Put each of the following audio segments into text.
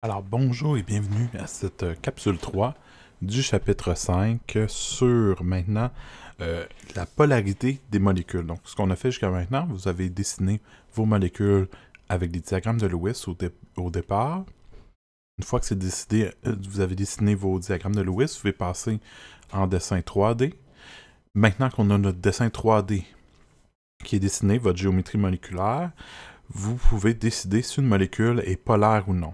Alors bonjour et bienvenue à cette capsule 3 du chapitre 5 sur maintenant la polarité des molécules. Donc ce qu'on a fait jusqu'à maintenant, vous avez dessiné vos molécules avec des diagrammes de Lewis au départ. Une fois que c'est décidé, vous avez dessiné vos diagrammes de Lewis, vous pouvez passer en dessin 3D. Maintenant qu'on a notre dessin 3D qui est dessiné, votre géométrie moléculaire, vous pouvez décider si une molécule est polaire ou non.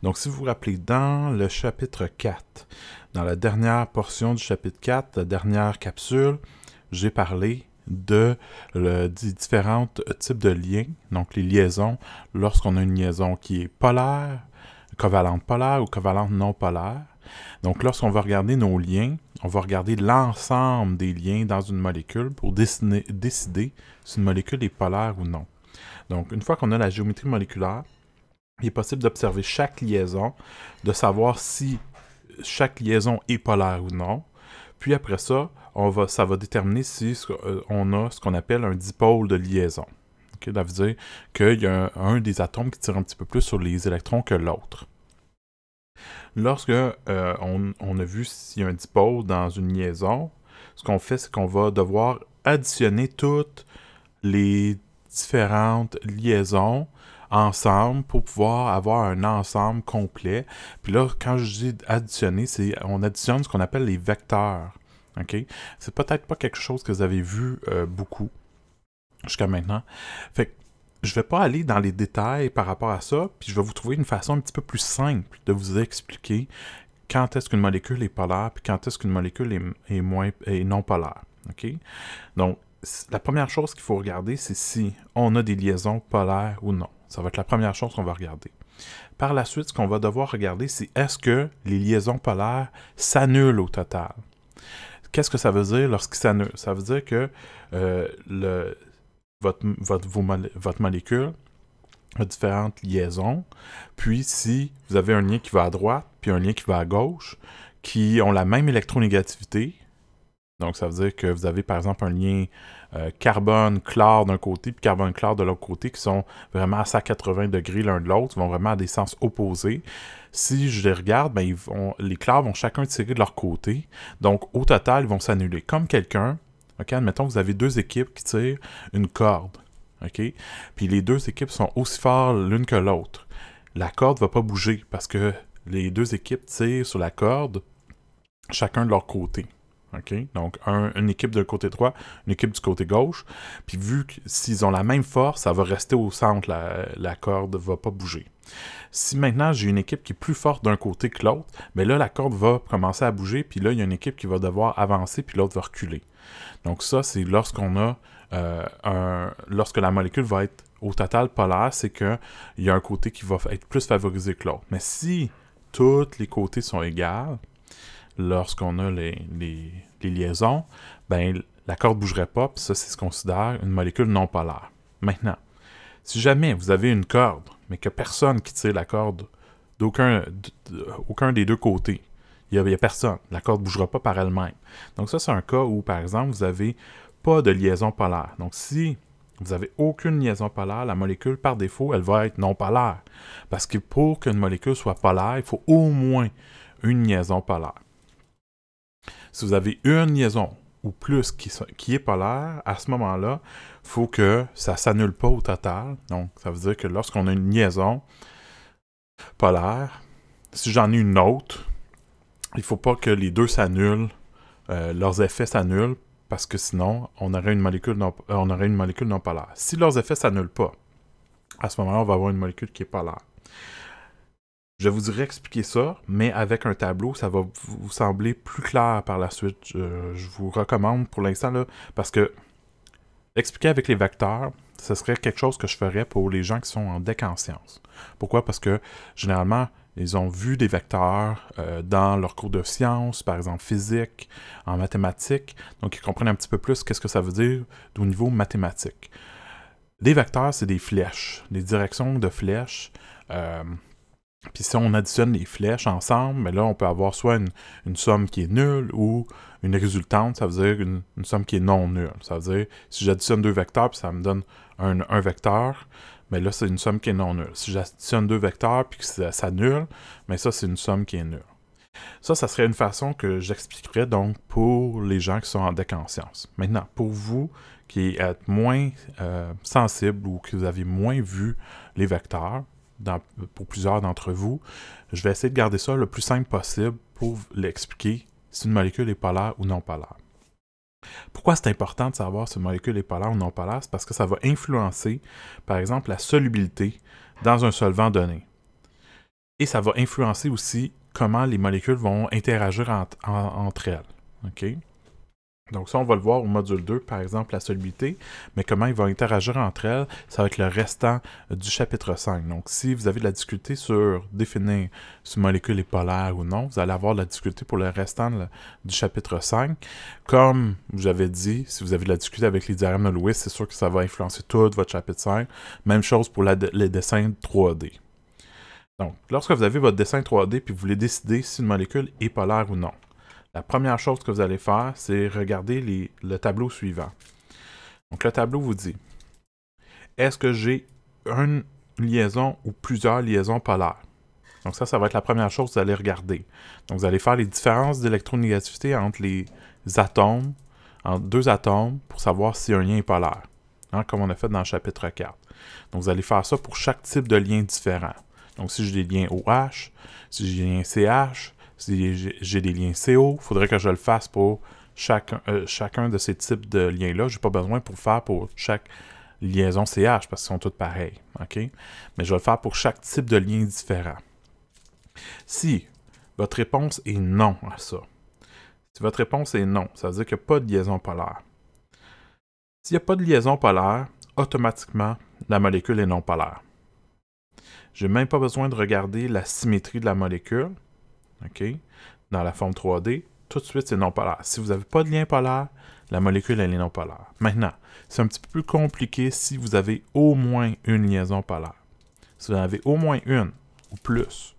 Donc, si vous vous rappelez, dans le chapitre 4, dans la dernière portion du chapitre 4, la dernière capsule, j'ai parlé des différents types de liens, donc les liaisons, lorsqu'on a une liaison qui est polaire, covalente polaire ou covalente non polaire. Donc, lorsqu'on va regarder nos liens, on va regarder l'ensemble des liens dans une molécule pour décider si une molécule est polaire ou non. Donc, une fois qu'on a la géométrie moléculaire, il est possible d'observer chaque liaison, de savoir si chaque liaison est polaire ou non. Puis après ça, ça va déterminer si on a ce qu'on appelle un dipôle de liaison. Okay? Ça veut dire qu'il y a un des atomes qui tire un petit peu plus sur les électrons que l'autre. Lorsque on a vu s'il y a un dipôle dans une liaison, ce qu'on fait, c'est qu'on va devoir additionner toutes les différentes liaisons ensemble pour pouvoir avoir un ensemble complet. Puis là, quand je dis additionner, on additionne ce qu'on appelle les vecteurs. Okay? C'est peut-être pas quelque chose que vous avez vu beaucoup jusqu'à maintenant. Fait que je vais pas aller dans les détails par rapport à ça, puis je vais vous trouver une façon un petit peu plus simple de vous expliquer quand est-ce qu'une molécule est polaire, puis quand est-ce qu'une molécule est non polaire. Okay? Donc, la première chose qu'il faut regarder, c'est si on a des liaisons polaires ou non. Ça va être la première chose qu'on va regarder. Par la suite, ce qu'on va devoir regarder, c'est est-ce que les liaisons polaires s'annulent au total. Qu'est-ce que ça veut dire lorsqu'ils s'annulent? Ça veut dire que votre molécule a différentes liaisons, puis si vous avez un lien qui va à droite, puis un lien qui va à gauche, qui ont la même électronégativité, donc ça veut dire que vous avez par exemple un lien carbone-chlore d'un côté, puis carbone-chlore de l'autre côté, qui sont vraiment à 180 degrés l'un de l'autre, vont vraiment à des sens opposés. Si je les regarde, ben, les chlores vont chacun tirer de leur côté, donc au total, ils vont s'annuler. Comme quelqu'un, ok, admettons que vous avez deux équipes qui tirent une corde, ok, puis les deux équipes sont aussi fortes l'une que l'autre. La corde ne va pas bouger parce que les deux équipes tirent sur la corde, chacun de leur côté. Okay? Donc, une équipe du côté droit, une équipe du côté gauche. Puis vu que s'ils ont la même force, ça va rester au centre, la corde ne va pas bouger. Si maintenant j'ai une équipe qui est plus forte d'un côté que l'autre, mais là, la corde va commencer à bouger, puis là, il y a une équipe qui va devoir avancer, puis l'autre va reculer. Donc ça, c'est lorsqu'on a lorsque la molécule va être au total polaire, c'est qu'il y a un côté qui va être plus favorisé que l'autre. Mais si tous les côtés sont égaux, lorsqu'on a les liaisons, ben, la corde ne bougerait pas, puis ça, c'est ce qu'on considère une molécule non polaire. Maintenant, si jamais vous avez une corde, mais que personne qui tire la corde d'aucun des deux côtés, il n'y a personne, la corde ne bougera pas par elle-même. Donc ça, c'est un cas où, par exemple, vous n'avez pas de liaison polaire. Donc si vous n'avez aucune liaison polaire, la molécule, par défaut, elle va être non polaire. Parce que pour qu'une molécule soit polaire, il faut au moins une liaison polaire. Si vous avez une liaison ou plus qui est polaire, à ce moment-là, il faut que ça ne s'annule pas au total. Donc, ça veut dire que lorsqu'on a une liaison polaire, si j'en ai une autre, il ne faut pas que les deux s'annulent, leurs effets s'annulent, parce que sinon, on aurait une molécule non polaire. Si leurs effets ne s'annulent pas, à ce moment-là, on va avoir une molécule qui est polaire. Je vous réexpliquer ça, mais avec un tableau, ça va vous sembler plus clair par la suite. Je vous recommande pour l'instant, là, parce que expliquer avec les vecteurs, ce serait quelque chose que je ferais pour les gens qui sont en DEC en sciences. Pourquoi? Parce que, généralement, ils ont vu des vecteurs dans leur cours de sciences, par exemple physique, en mathématiques, donc ils comprennent un petit peu plus qu'est-ce que ça veut dire au niveau mathématique. Les vecteurs, c'est des flèches, des directions de flèches. Puis si on additionne les flèches ensemble, mais là, on peut avoir soit une somme qui est nulle ou une résultante, ça veut dire une somme qui est non nulle. Ça veut dire, si j'additionne deux vecteurs, puis ça me donne un vecteur, mais là, c'est une somme qui est non nulle. Si j'additionne deux vecteurs puis que ça s'annule, mais ça, c'est une somme qui est nulle. Ça serait une façon que j'expliquerais donc pour les gens qui sont en deck en sciences. Maintenant, pour vous qui êtes moins sensible ou que vous avez moins vu les vecteurs, pour plusieurs d'entre vous, je vais essayer de garder ça le plus simple possible pour l'expliquer si une molécule est polaire ou non polaire. Pourquoi c'est important de savoir si une molécule est polaire ou non polaire? C'est parce que ça va influencer, par exemple, la solubilité dans un solvant donné. Et ça va influencer aussi comment les molécules vont interagir entre elles. Okay? Donc ça, on va le voir au module 2, par exemple, la solubilité, mais comment ils vont interagir entre elles, ça va être le restant du chapitre 5. Donc si vous avez de la difficulté sur définir si une molécule est polaire ou non, vous allez avoir de la difficulté pour le restant du chapitre 5. Comme j'avais dit, si vous avez de la difficulté avec les diagrammes de Lewis, c'est sûr que ça va influencer tout votre chapitre 5. Même chose pour les dessins 3D. Donc, lorsque vous avez votre dessin 3D puis vous voulez décider si une molécule est polaire ou non, la première chose que vous allez faire, c'est regarder le tableau suivant. Donc, le tableau vous dit, est-ce que j'ai une liaison ou plusieurs liaisons polaires? Donc, ça va être la première chose que vous allez regarder. Donc, vous allez faire les différences d'électronégativité entre les atomes, entre deux atomes, pour savoir si un lien est polaire, hein, comme on a fait dans le chapitre 4. Donc, vous allez faire ça pour chaque type de lien différent. Donc, si j'ai des liens OH, si j'ai des liens CH, si j'ai des liens CO, il faudrait que je le fasse pour chacun de ces types de liens-là. Je n'ai pas besoin pour le faire pour chaque liaison CH, parce qu'ils sont toutes pareilles. Okay? Mais je vais le faire pour chaque type de lien différent. Si votre réponse est non à ça, si votre réponse est non, ça veut dire qu'il n'y a pas de liaison polaire. S'il n'y a pas de liaison polaire, automatiquement, la molécule est non polaire. Je n'ai même pas besoin de regarder la symétrie de la molécule, okay, dans la forme 3D. Tout de suite, c'est non polaire. Si vous n'avez pas de lien polaire, la molécule, elle est non polaire. Maintenant, c'est un petit peu plus compliqué si vous avez au moins une liaison polaire. Si vous en avez au moins une ou plus,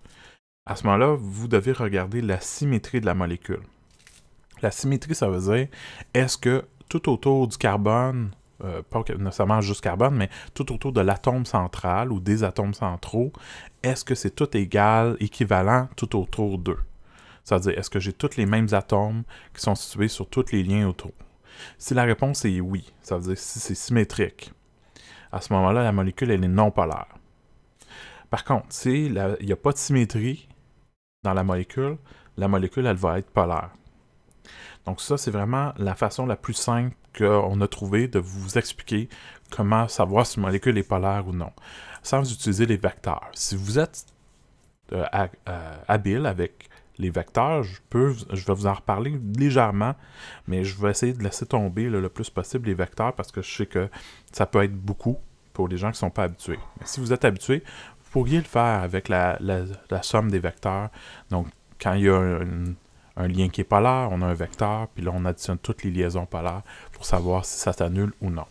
à ce moment-là, vous devez regarder la symétrie de la molécule. La symétrie, ça veut dire, est-ce que tout autour du carbone, pas nécessairement juste carbone, mais tout autour de l'atome central ou des atomes centraux, est-ce que c'est tout égal, équivalent tout autour d'eux? C'est-à-dire, est-ce que j'ai tous les mêmes atomes qui sont situés sur tous les liens autour? Si la réponse est oui, ça veut dire si c'est symétrique, à ce moment-là, la molécule, elle est non polaire. Par contre, s'il n'y a pas de symétrie dans la molécule, elle va être polaire. Donc ça, c'est vraiment la façon la plus simple qu'on a trouvé de vous expliquer comment savoir si une molécule est polaire ou non, sans utiliser les vecteurs. Si vous êtes habile avec les vecteurs, je vais vous en reparler légèrement, mais je vais essayer de laisser tomber le plus possible les vecteurs parce que je sais que ça peut être beaucoup pour les gens qui ne sont pas habitués. Mais si vous êtes habitué, vous pourriez le faire avec la somme des vecteurs. Donc, quand il y a un lien qui est polaire, on a un vecteur, puis là, on additionne toutes les liaisons polaires pour savoir si ça s'annule ou non.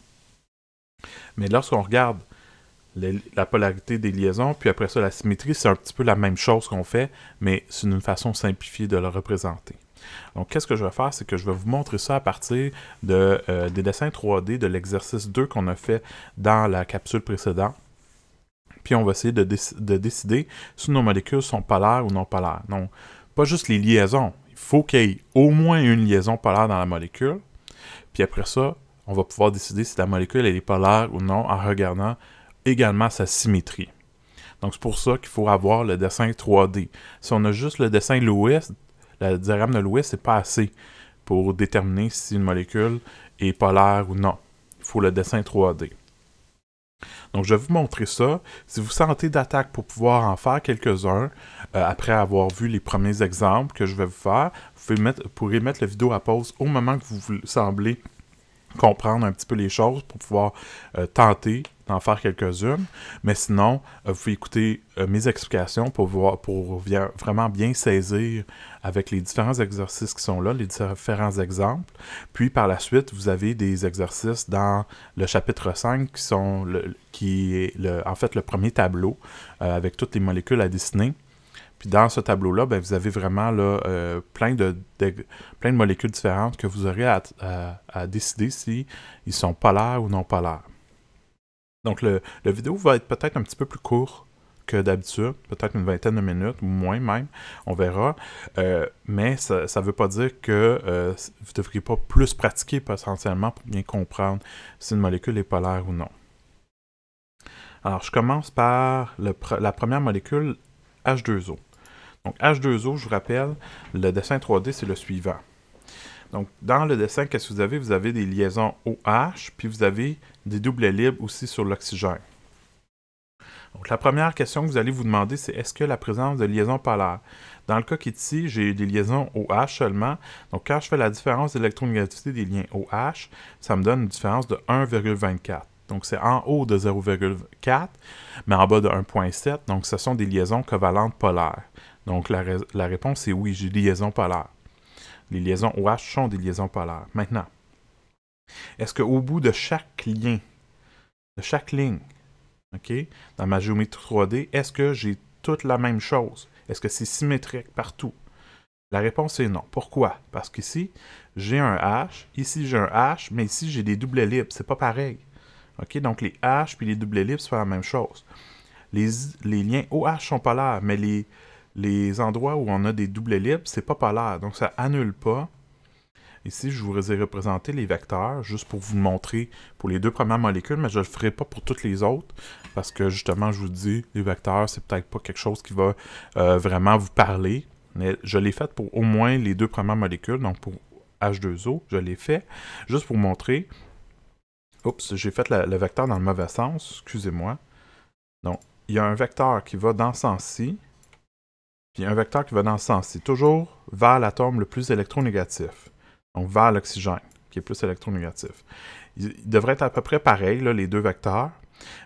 Mais lorsqu'on regarde la polarité des liaisons, puis après ça, la symétrie, c'est un petit peu la même chose qu'on fait, mais c'est une façon simplifiée de le représenter. Donc, qu'est-ce que je vais faire? C'est que je vais vous montrer ça à partir des dessins 3D de l'exercice 2 qu'on a fait dans la capsule précédente. Puis, on va essayer de décider si nos molécules sont polaires ou non polaires. Donc, pas juste les liaisons. Il faut qu'il y ait au moins une liaison polaire dans la molécule. Puis après ça, on va pouvoir décider si la molécule elle est polaire ou non en regardant également sa symétrie. Donc, c'est pour ça qu'il faut avoir le dessin 3D. Si on a juste le dessin Lewis, le diagramme de Lewis, c'est pas assez pour déterminer si une molécule est polaire ou non. Il faut le dessin 3D. Donc, je vais vous montrer ça. Si vous sentez d'attaque pour pouvoir en faire quelques-uns, après avoir vu les premiers exemples que je vais vous faire, vous pourrez mettre la vidéo à pause au moment que vous semblez comprendre un petit peu les choses pour pouvoir tenter d'en faire quelques-unes. Mais sinon, vous pouvez écouter mes explications pour vraiment bien saisir avec les différents exercices qui sont là, les différents exemples. Puis par la suite, vous avez des exercices dans le chapitre 5 qui est en fait le premier tableau avec toutes les molécules à dessiner. Puis dans ce tableau-là, ben, vous avez vraiment là, plein de molécules différentes que vous aurez à décider si ils sont polaires ou non polaires. Donc, le vidéo va être peut-être un petit peu plus court que d'habitude, peut-être une vingtaine de minutes, ou moins même, on verra. Mais ça ne veut pas dire que vous ne devriez pas plus pratiquer potentiellement pour bien comprendre si une molécule est polaire ou non. Alors, je commence par la première molécule, H2O. Donc, H2O, je vous rappelle, le dessin 3D, c'est le suivant. Donc, dans le dessin, qu'est-ce que vous avez? Vous avez des liaisons OH, puis vous avez des doublets libres aussi sur l'oxygène. Donc, la première question que vous allez vous demander, c'est est-ce que la présence de liaisons polaires? Dans le cas qui est ici, j'ai des liaisons OH seulement. Donc, quand je fais la différence d'électronégativité des liens OH, ça me donne une différence de 1,24. Donc, c'est en haut de 0,4, mais en bas de 1,7. Donc, ce sont des liaisons covalentes polaires. Donc, la réponse est oui, j'ai des liaisons polaires. Les liaisons OH sont des liaisons polaires. Maintenant, est-ce qu'au bout de chaque lien, de chaque ligne, okay, dans ma géométrie 3D, est-ce que j'ai toute la même chose? Est-ce que c'est symétrique partout? La réponse est non. Pourquoi? Parce qu'ici, j'ai un H, ici j'ai un H, mais ici j'ai des doublets libres. C'est pas pareil. Okay? Donc les H puis les doublets libres, c'est pas la même chose. Les liens OH sont polaires, mais les endroits où on a des doublets libres, c'est pas polaire. Donc ça annule pas. Ici, je vous ai représenté les vecteurs, juste pour vous montrer pour les deux premières molécules, mais je ne le ferai pas pour toutes les autres, parce que justement, je vous dis, les vecteurs, c'est peut-être pas quelque chose qui va vraiment vous parler, mais je l'ai fait pour au moins les deux premières molécules, donc pour H2O, je l'ai fait, juste pour vous montrer. Oups, j'ai fait le vecteur dans le mauvais sens, excusez-moi. Donc, il y a un vecteur qui va dans ce sens-ci, puis un vecteur qui va dans ce sens-ci, toujours vers l'atome le plus électronégatif. Donc vers l'oxygène, qui est plus électronégatif. Ils devraient être à peu près pareils, là, les deux vecteurs.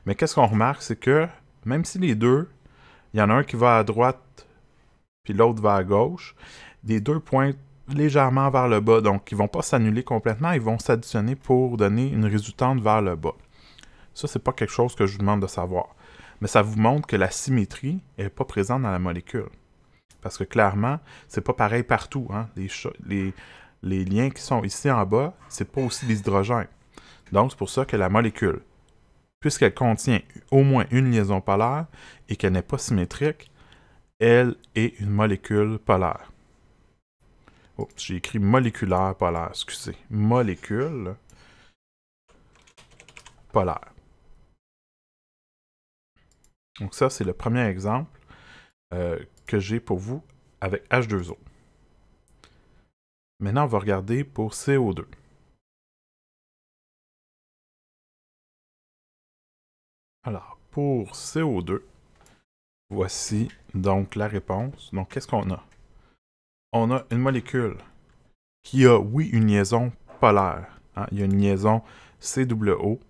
Mais qu'est-ce qu'on remarque, c'est que même si les deux, il y en a un qui va à droite, puis l'autre va à gauche, les deux pointent légèrement vers le bas. Donc, ils ne vont pas s'annuler complètement, ils vont s'additionner pour donner une résultante vers le bas. Ça, c'est pas quelque chose que je vous demande de savoir. Mais ça vous montre que la symétrie n'est pas présente dans la molécule. Parce que clairement, c'est pas pareil partout. Hein? Les liens qui sont ici en bas, c'est pas aussi des hydrogènes. Donc, c'est pour ça que la molécule, puisqu'elle contient au moins une liaison polaire et qu'elle n'est pas symétrique, elle est une molécule polaire. Oups, j'ai écrit moléculaire polaire, excusez. Molécule polaire. Donc ça, c'est le premier exemple que j'ai pour vous avec H2O. Maintenant, on va regarder pour CO2. Alors, pour CO2, voici donc la réponse. Donc, qu'est-ce qu'on a? On a une molécule qui a, oui, une liaison polaire. Hein? Il y a une liaison COO.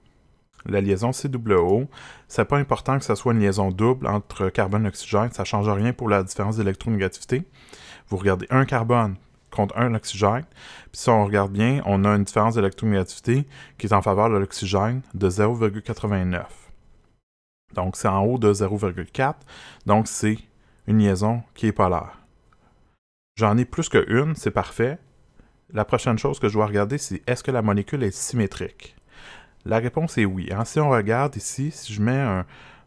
La liaison COO, c'est pas important que ce soit une liaison double entre carbone et oxygène. Ça ne change rien pour la différence d'électronégativité. Vous regardez un carbone contre un oxygène. Puis si on regarde bien, on a une différence d'électronégativité qui est en faveur de l'oxygène de 0,89. Donc c'est en haut de 0,4. Donc c'est une liaison qui est polaire. J'en ai plus qu'une, c'est parfait. La prochaine chose que je dois regarder, c'est est-ce que la molécule est symétrique? La réponse est oui. Hein? Si on regarde ici, si je mets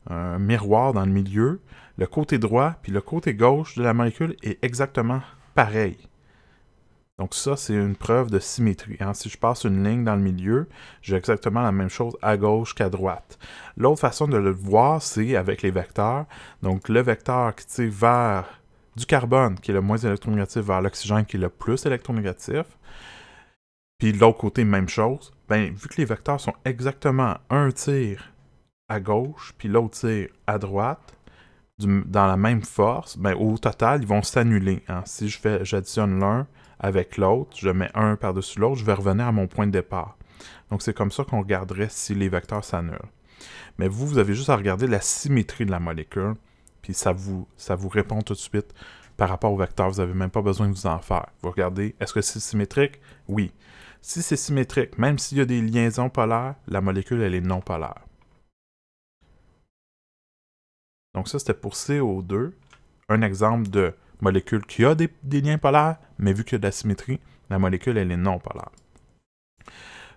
un miroir dans le milieu, le côté droit puis le côté gauche de la molécule est exactement pareil. Donc ça, c'est une preuve de symétrie. Hein? Si je passe une ligne dans le milieu, j'ai exactement la même chose à gauche qu'à droite. L'autre façon de le voir, c'est avec les vecteurs. Donc le vecteur qui tire vers du carbone, qui est le moins électronégatif, vers l'oxygène, qui est le plus électronégatif. Puis de l'autre côté, même chose. Ben, vu que les vecteurs sont exactement un tir à gauche, puis l'autre tir à droite, dans la même force, ben, au total, ils vont s'annuler. Hein? Si j'additionne l'un avec l'autre, je mets un par-dessus l'autre, je vais revenir à mon point de départ. Donc c'est comme ça qu'on regarderait si les vecteurs s'annulent. Mais vous avez juste à regarder la symétrie de la molécule, puis ça vous répond tout de suite par rapport au vecteur. Vous n'avez même pas besoin de vous en faire. Vous regardez, est-ce que c'est symétrique? Oui. Si c'est symétrique, même s'il y a des liaisons polaires, la molécule, elle est non polaire. Donc ça, c'était pour CO2. Un exemple de molécule qui a des liens polaires, mais vu qu'il y a de la symétrie, la molécule, elle est non polaire.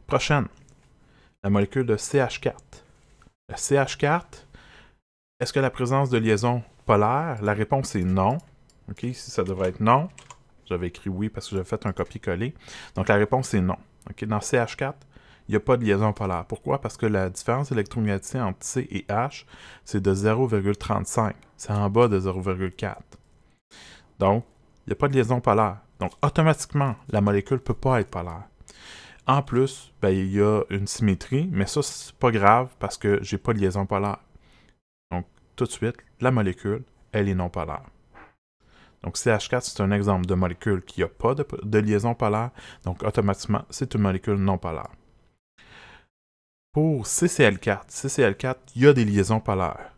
Prochaine, la molécule de CH4. Le CH4, est-ce que la présence de liaison polaire? La réponse est non. OK, ici, ça devrait être non. J'avais écrit oui parce que j'avais fait un copier-coller. Donc, la réponse est non. OK, dans CH4, il n'y a pas de liaison polaire. Pourquoi? Parce que la différence d'électronégativité entre C et H, c'est de 0,35. C'est en bas de 0,4. Donc, il n'y a pas de liaison polaire. Donc, automatiquement, la molécule ne peut pas être polaire. En plus, ben, il y a une symétrie, mais ça, c'est pas grave parce que j'ai pas de liaison polaire. Donc, tout de suite, la molécule, elle est non polaire. Donc, CH4, c'est un exemple de molécule qui n'a pas de liaison polaire. Donc, automatiquement, c'est une molécule non polaire. Pour CCl4, il y a des liaisons polaires.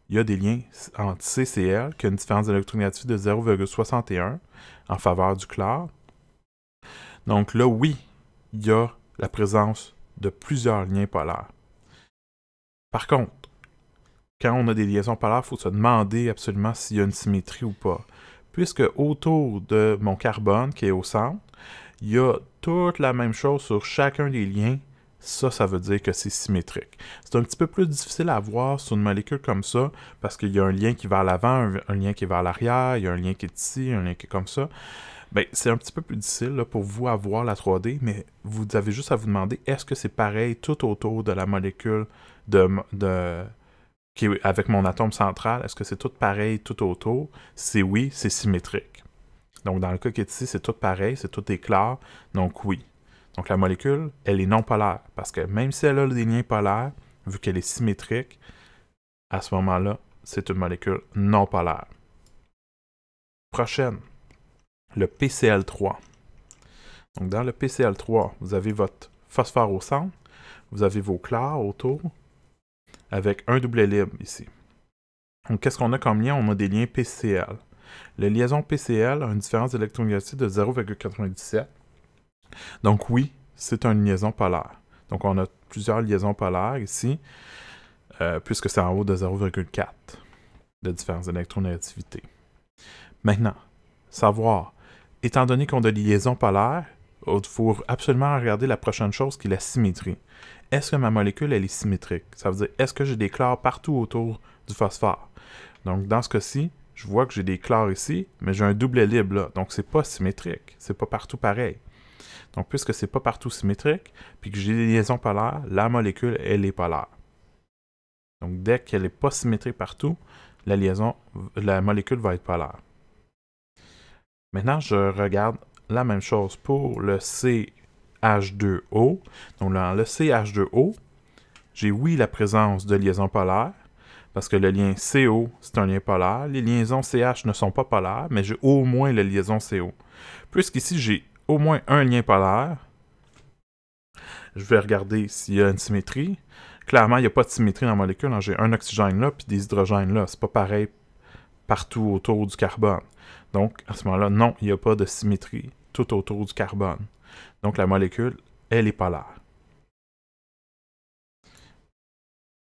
Il y a des liens entre CCl, qui a une différence d'électronégativité de 0,61 en faveur du chlore. Donc là, oui, il y a la présence de plusieurs liens polaires. Par contre, quand on a des liaisons polaires, il faut se demander absolument s'il y a une symétrie ou pas. Puisque autour de mon carbone, qui est au centre, il y a toute la même chose sur chacun des liens. Ça veut dire que c'est symétrique. C'est un petit peu plus difficile à voir sur une molécule comme ça, parce qu'il y a un lien qui va vers l'avant, un lien qui est vers l'arrière, il y a un lien qui est ici, un lien qui est comme ça. Bien, c'est un petit peu plus difficile là, pour vous à voir la 3D, mais vous avez juste à vous demander, est-ce que c'est pareil tout autour de la molécule qui est avec mon atome central? Est-ce que c'est tout pareil tout autour? Si oui, c'est symétrique. Donc, dans le cas qui est ici, c'est tout pareil, c'est tout éclair, donc oui. Donc, la molécule, elle est non polaire, parce que même si elle a des liens polaires, vu qu'elle est symétrique, à ce moment-là, c'est une molécule non polaire. Prochaine, le PCl3. Donc, dans le PCl3, vous avez votre phosphore au centre, vous avez vos chlores autour, avec un doublet libre ici. Donc, qu'est-ce qu'on a comme lien? On a des liens PCl. La liaison PCl a une différence d'électronégativité de 0,97. Donc oui, c'est une liaison polaire. Donc on a plusieurs liaisons polaires ici, puisque c'est en haut de 0,4 de différence d'électronégativité. Maintenant, savoir, étant donné qu'on a des liaisons polaires, il faut absolument regarder la prochaine chose qui est la symétrie. Est-ce que ma molécule, elle est symétrique? Ça veut dire, est-ce que j'ai des chlores partout autour du phosphore? Donc dans ce cas-ci, je vois que j'ai des chlores ici, mais j'ai un doublet libre là, donc c'est pas symétrique, c'est pas partout pareil. Donc, puisque c'est pas partout symétrique, puis que j'ai des liaisons polaires, la molécule, elle est polaire. Donc, dès qu'elle n'est pas symétrique partout, la molécule va être polaire. Maintenant, je regarde la même chose pour le CH2O. Donc, dans le CH2O, j'ai oui la présence de liaisons polaires, parce que le lien CO, c'est un lien polaire. Les liaisons CH ne sont pas polaires, mais j'ai au moins la liaison CO. Puisqu'ici, j'ai au moins un lien polaire. Je vais regarder s'il y a une symétrie. Clairement, il n'y a pas de symétrie dans la molécule. Hein. J'ai un oxygène là, puis des hydrogènes là. C'est pas pareil partout autour du carbone. Donc, à ce moment-là, non, il n'y a pas de symétrie tout autour du carbone. Donc, la molécule, elle est polaire.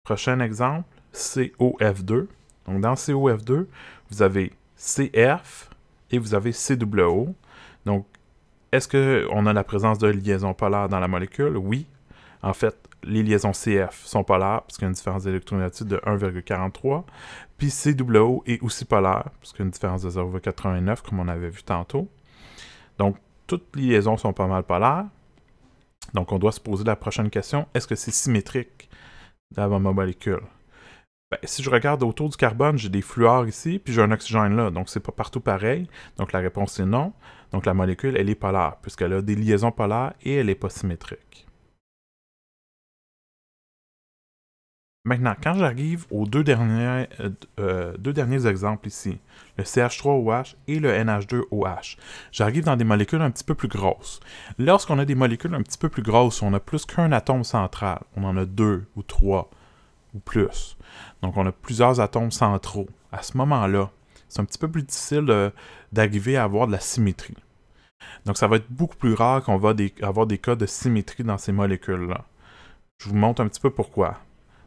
Prochain exemple, COF2. Donc, dans COF2, vous avez CF et vous avez COO. Donc, est-ce qu'on a la présence de liaisons polaires dans la molécule? Oui. En fait, les liaisons CF sont polaires, parce qu'il y a une différence d'électronégativité de 1,43. Puis COO est aussi polaire, parce qu'il y a une différence de 0,89, comme on avait vu tantôt. Donc, toutes les liaisons sont pas mal polaires. Donc, on doit se poser la prochaine question. Est-ce que c'est symétrique dans ma molécule? Ben, si je regarde autour du carbone, j'ai des fluors ici, puis j'ai un oxygène là. Donc, c'est pas partout pareil. Donc, la réponse est non. Donc, la molécule, elle est polaire, puisqu'elle a des liaisons polaires et elle n'est pas symétrique. Maintenant, quand j'arrive aux deux derniers exemples ici, le CH3OH et le NH2OH, j'arrive dans des molécules un petit peu plus grosses. Lorsqu'on a des molécules un petit peu plus grosses, on a plus qu'un atome central. On en a 2 ou 3 ou plus. Donc, on a plusieurs atomes centraux. À ce moment-là, c'est un petit peu plus difficile d'arriver à avoir de la symétrie. Donc, ça va être beaucoup plus rare qu'on va avoir des cas de symétrie dans ces molécules-là. Je vous montre un petit peu pourquoi.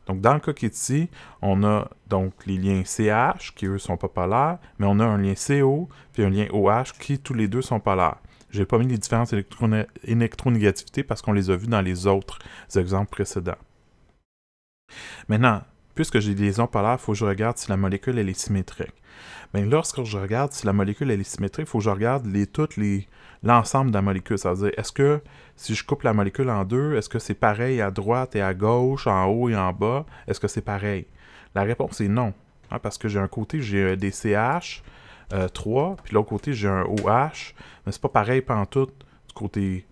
Donc, dans le cas qui est ici, on a donc les liens CH, qui eux sont pas polaires, mais on a un lien CO, puis un lien OH, qui tous les deux sont polaires. Je n'ai pas mis les différences électronégativité parce qu'on les a vues dans les autres exemples précédents. Maintenant, puisque j'ai des liaisons polaires, il faut que je regarde si la molécule elle est symétrique. Bien, lorsque je regarde si la molécule elle est symétrique, il faut que je regarde l'ensemble de la molécule. Ça veut dire, est-ce que si je coupe la molécule en deux, est-ce que c'est pareil à droite et à gauche, en haut et en bas? Est-ce que c'est pareil? La réponse est non. Hein, parce que j'ai un côté, j'ai des CH, 3, puis l'autre côté, j'ai un OH, mais c'est pas pareil pantoute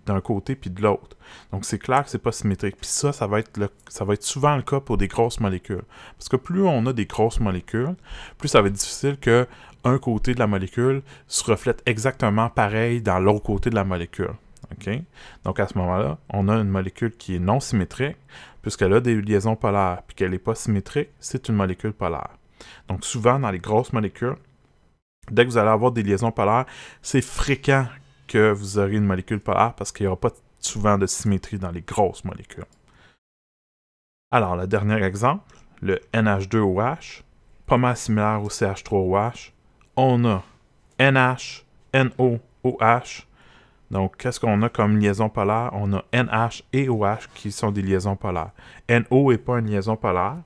d'un côté puis de l'autre. Donc c'est clair que c'est pas symétrique. Puis ça va être souvent le cas pour des grosses molécules. Parce que plus on a des grosses molécules, plus ça va être difficile que un côté de la molécule se reflète exactement pareil dans l'autre côté de la molécule. Okay? Donc à ce moment-là, on a une molécule qui est non symétrique, puisqu'elle a des liaisons polaires, puis qu'elle n'est pas symétrique, c'est une molécule polaire. Donc souvent, dans les grosses molécules, dès que vous allez avoir des liaisons polaires, c'est fréquent que vous aurez une molécule polaire parce qu'il n'y aura pas souvent de symétrie dans les grosses molécules. Alors, le dernier exemple, le NH2OH, pas mal similaire au CH3OH. On a NH, NO, OH. Donc, qu'est-ce qu'on a comme liaison polaire? On a NH et OH qui sont des liaisons polaires. NO n'est pas une liaison polaire,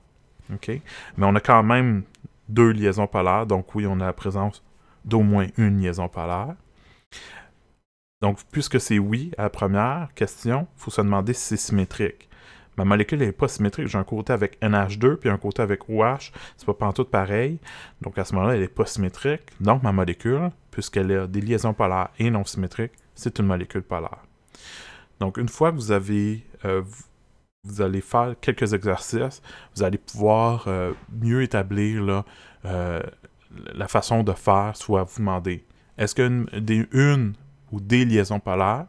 okay? Mais on a quand même deux liaisons polaires. Donc, oui, on a la présence d'au moins une liaison polaire. Donc, puisque c'est oui à la première question, il faut se demander si c'est symétrique. Ma molécule n'est pas symétrique. J'ai un côté avec NH2 puis un côté avec OH. C'est pas pantoute pareil. Donc, à ce moment-là, elle n'est pas symétrique. Donc, ma molécule, puisqu'elle a des liaisons polaires et non symétriques, c'est une molécule polaire. Donc, une fois que vous allez faire quelques exercices, vous allez pouvoir mieux établir là, la façon de faire, soit vous demander, est-ce qu'une ou des liaisons polaires?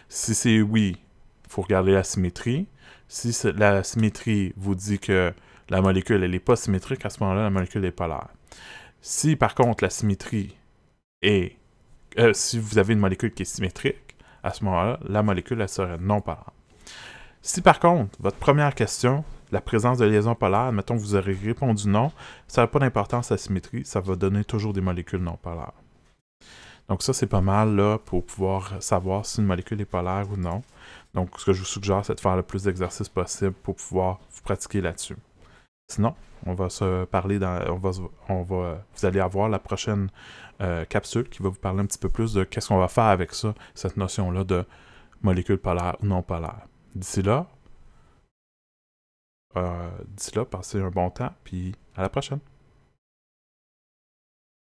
Si c'est oui, il faut regarder la symétrie. Si la symétrie vous dit que la molécule n'est pas symétrique, à ce moment-là, la molécule est polaire. Si par contre la symétrie est... si vous avez une molécule qui est symétrique, à ce moment-là, la molécule elle serait non polaire. Si par contre, votre première question, la présence de liaisons polaires, mettons que vous aurez répondu non, ça n'a pas d'importance la symétrie, ça va donner toujours des molécules non polaires. Donc ça, c'est pas mal là pour pouvoir savoir si une molécule est polaire ou non. Donc ce que je vous suggère, c'est de faire le plus d'exercices possible pour pouvoir vous pratiquer là-dessus. Sinon, on va se parler vous allez avoir la prochaine capsule qui va vous parler un petit peu plus de qu'est-ce qu'on va faire avec ça, cette notion-là de molécule polaire ou non polaire. D'ici là, passez un bon temps, puis à la prochaine.